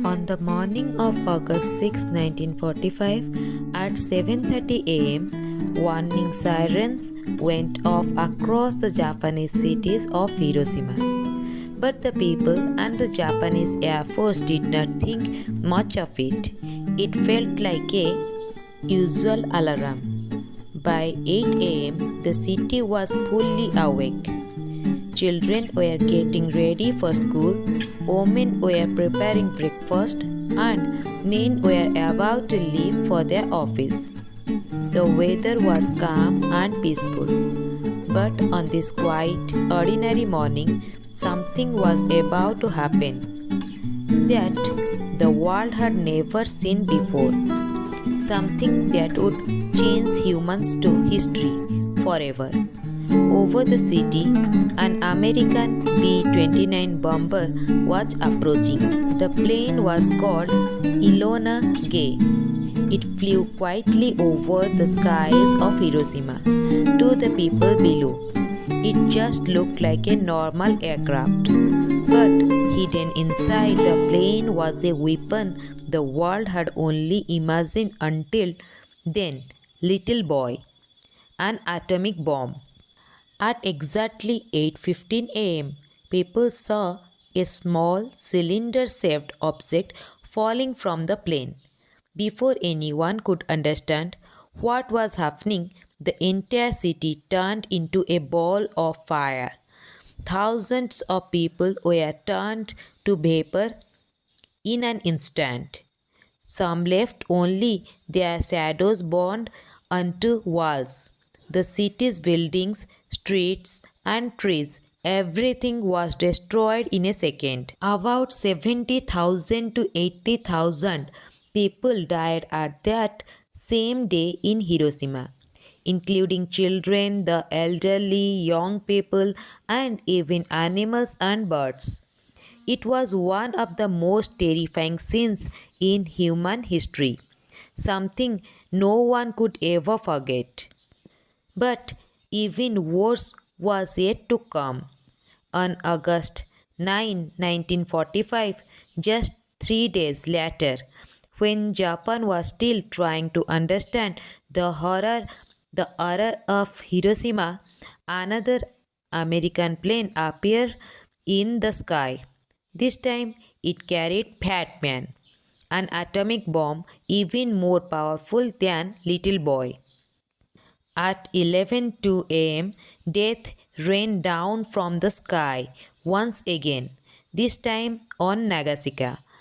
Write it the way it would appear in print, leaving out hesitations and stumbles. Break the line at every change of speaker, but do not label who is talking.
On the morning of August 6, 1945, at 7:30 am, warning sirens went off across the Japanese cities of Hiroshima. But the people and the Japanese Air Force did not think much of it. It felt like a usual alarm. By 8 am, the city was fully awake. Children were getting ready for school, women were preparing breakfast, and men were about to leave for their office. The weather was calm and peaceful. But on this quiet, ordinary morning, something was about to happen that the world had never seen before. Something that would change humans to history forever. Over the city, an American B-29 bomber was approaching. The plane was called Enola Gay. It flew quietly over the skies of Hiroshima. To the people below, it just looked like a normal aircraft. But hidden inside the plane was a weapon the world had only imagined until then. Little boy, an atomic bomb. At exactly 8:15 am, people saw a small cylinder-shaped object falling from the plane. Before anyone could understand what was happening, the entire city turned into a ball of fire. Thousands of people were turned to vapor in an instant. Some left only their shadows burned onto walls. The city's buildings, streets, and trees, everything was destroyed in a second. About 70,000 to 80,000 people died at that same day in Hiroshima, including children, the elderly, young people, and even animals and birds. It was one of the most terrifying scenes in human history, something no one could ever forget. But even worse was yet to come. On August 9, 1945, just 3 days later, when Japan was still trying to understand the horror of Hiroshima, another American plane appeared in the sky. This time it carried Fat Man, an atomic bomb even more powerful than Little Boy. At 11:02 am, death rained down from the sky once again, this time on Nagasaki.